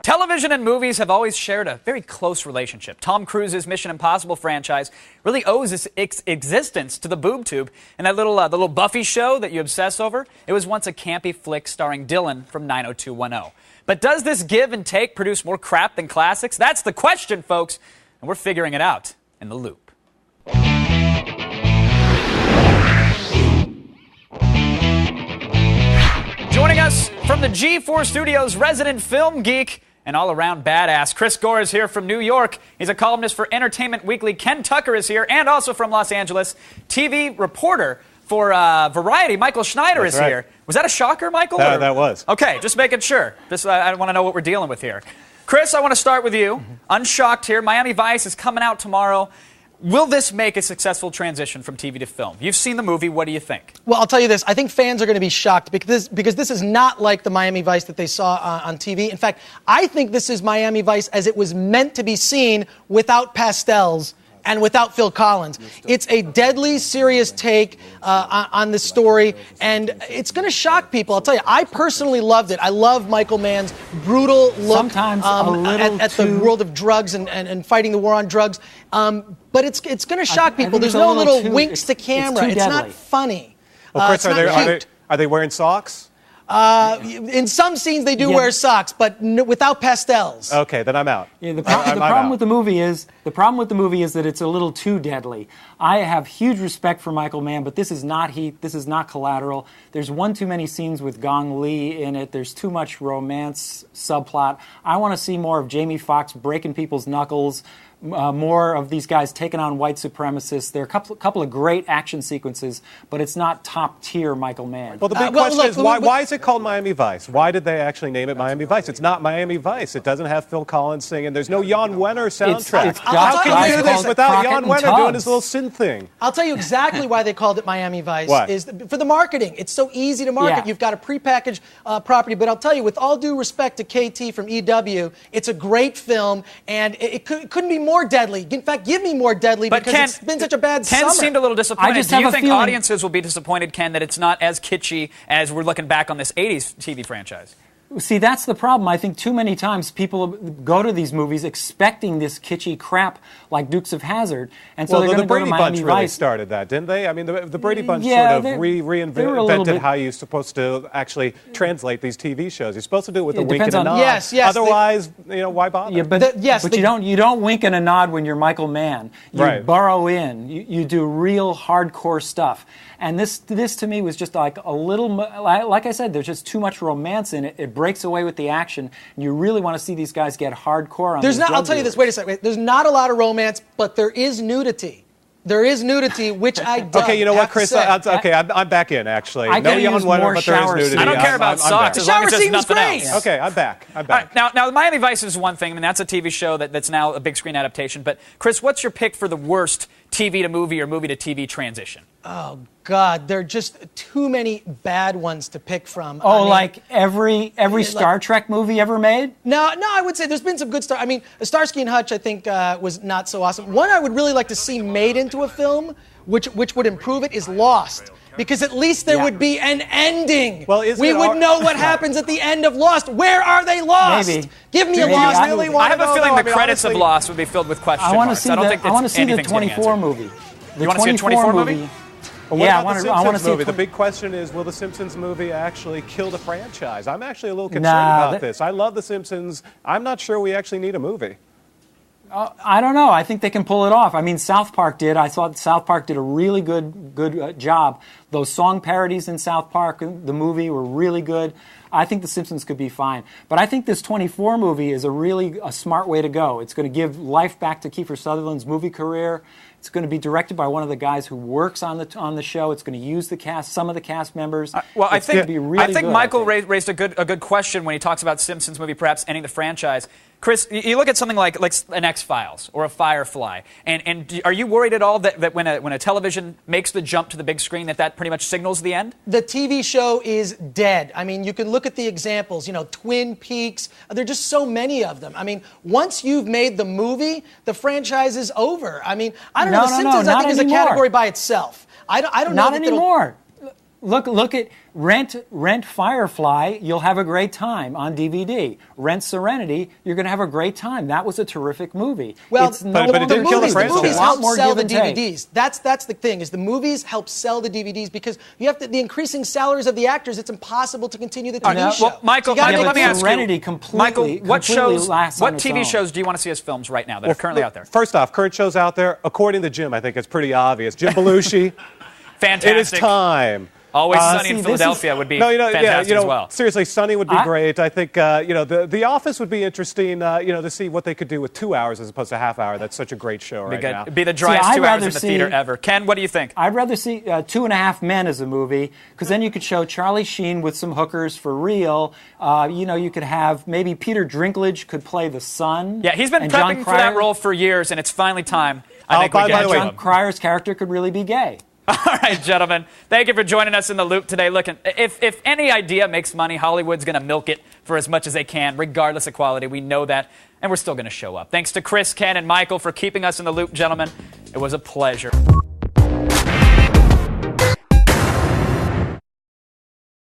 Television and movies have always shared a very close relationship. Tom Cruise's Mission Impossible franchise really owes its existence to the boob tube. And that the little Buffy show that you obsess over, it was once a campy flick starring Dylan from 90210. But does this give and take produce more crap than classics? That's the question, folks. And we're figuring it out in The Loop. Joining us from the G4 Studios, resident film geek and all-around badass, Chris Gore is here from New York. He's a columnist for Entertainment Weekly. Ken Tucker is here, and also from Los Angeles, TV reporter for Variety, Michael Schneider is here. Was that a shocker, Michael? That was. Okay, just making sure. I want to know what we're dealing with here. Chris, I want to start with you. Unshocked here. Miami Vice is coming out tomorrow. Will this make a successful transition from TV to film? You've seen the movie. What do you think? Well, I'll tell you this. I think fans are going to be shocked because this is not like the Miami Vice that they saw on TV. In fact, I think this is Miami Vice as it was meant to be seen without pastels and without Phil Collins. It's a deadly serious take on the story, and it's going to shock people. I'll tell you, I personally loved it. I love Michael Mann's brutal look at the world of drugs and fighting the war on drugs. But it's going to shock people. There's no little winks to camera. It's not funny. Well, Chris, are they wearing socks? In some scenes they do wear socks, but without pastels. Okay, then I'm out. Yeah, the problem with the movie is that it's a little too deadly. I have huge respect for Michael Mann, but this is not Heat. This is not Collateral. There's one too many scenes with Gong Li in it. There's too much romance subplot. I want to see more of Jamie Foxx breaking people's knuckles. More of these guys taking on white supremacists. There are a couple of great action sequences, but it's not top-tier Michael Mann. Well, the big question is, why is it called Miami Vice? Why did they actually name it Miami Vice? It's not Miami Vice. It doesn't have Phil Collins singing. There's no Jan Wenner soundtrack. How can you do this without Jan Wenner doing his little synth thing? I'll tell you exactly why they called it Miami Vice. Is for the marketing. It's so easy to market. Yeah. You've got a prepackaged property. But I'll tell you, with all due respect to KT from EW, it's a great film, and it couldn't be more deadly. In fact, give me more deadly because it's been such a bad summer. Ken seemed a little disappointed. Do you think audiences will be disappointed, Ken, that it's not as kitschy as we're looking back on this 80s TV franchise? See, that's the problem. I think too many times people go to these movies expecting this kitschy crap like Dukes of Hazzard, and so they're going to go to Miami Vice. The Brady Bunch really started that, didn't they? I mean, the Brady Bunch sort of reinvented how you're supposed to actually translate these TV shows. You're supposed to do it with a wink and a nod. Yes. Otherwise, why bother? Yeah, but you don't wink and a nod when you're Michael Mann. You burrow in. You do real hardcore stuff. And this to me was just like a little, like I said, there's just too much romance in it. It breaks away with the action. And you really want to see these guys get hardcore on these I'll tell you this, wait a second. There's not a lot of romance, but there is nudity. There is nudity, which I don't. Okay, you know what, Chris? I'm back in, actually. No Jan Wenner, but there is nudity. I don't care about socks as long as there's nothing else. Okay, I'm back. Now, Miami Vice is one thing. I mean, that's a TV show that's now a big screen adaptation. But, Chris, what's your pick for the worst TV to movie or movie to TV transition? Oh, God, there are just too many bad ones to pick from. Oh, I mean, like every Star Trek movie ever made? No, I would say there's been some good stuff. I mean, Starsky and Hutch, I think, was not so awesome. One I would really like to see made into a film, which would improve it, is Lost. Because at least there would be an ending. Well, we would know what happens at the end of Lost. Where are they lost? Maybe. Give me a Lost. I have a feeling the credits of Lost would be filled with question marks. I don't think I want to see the 24 movie. You want to see a 24 movie? Well, I want to see movie. The big question is, will the Simpsons movie actually kill the franchise? I'm actually a little concerned about this. I love the Simpsons. I'm not sure we actually need a movie. I don't know. I think they can pull it off. I mean, South Park did. I thought South Park did a really good job. Those song parodies in South Park, the movie, were really good. I think The Simpsons could be fine. But I think this 24 movie is a smart way to go. It's going to give life back to Kiefer Sutherland's movie career. It's going to be directed by one of the guys who works on the show. It's going to use some of the cast members. I think Michael raised a good question when he talks about Simpsons movie perhaps ending the franchise. Chris, you look at something like an X-Files or a Firefly, and are you worried at all that when a television makes the jump to the big screen that pretty much signals the end? The TV show is dead. I mean, you can look at the examples, Twin Peaks. There are just so many of them. I mean, once you've made the movie, the franchise is over. I mean, I don't know. The Simpsons, I think, is a category by itself. I don't know. Not anymore. Look at rent Firefly. You'll have a great time on DVD. Rent Serenity. You're going to have a great time. That was a terrific movie. Well, but it didn't kill the franchise. The movies help sell the take. DVDs. That's the thing. Is the movies help sell the DVDs because you have the increasing salaries of the actors. It's impossible to continue the TV show. Well, Michael, so let me ask Serenity you, completely, Michael, what TV shows do you want to see as films right now that are currently out there? First off, current shows out there. According to Jim, I think it's pretty obvious. Jim Belushi. Fantastic. It is time. Always Sunny in Philadelphia would be fantastic as well. Seriously, Sunny would be great. I think The Office would be interesting. To see what they could do with 2 hours as opposed to half hour. That's such a great show right now. It'd be the driest 2 hours in the theater ever. Ken, what do you think? I'd rather see 2.5 Men as a movie because then you could show Charlie Sheen with some hookers for real. You could have maybe Peter Dinklage could play the son. Yeah, he's been prepping for that role for years, and it's finally time. I think by the way, John Cryer's character could really be gay. All right, gentlemen. Thank you for joining us in the Loop today. Look, if any idea makes money, Hollywood's going to milk it for as much as they can, regardless of quality. We know that, and we're still going to show up. Thanks to Chris, Ken, and Michael for keeping us in the Loop, gentlemen. It was a pleasure.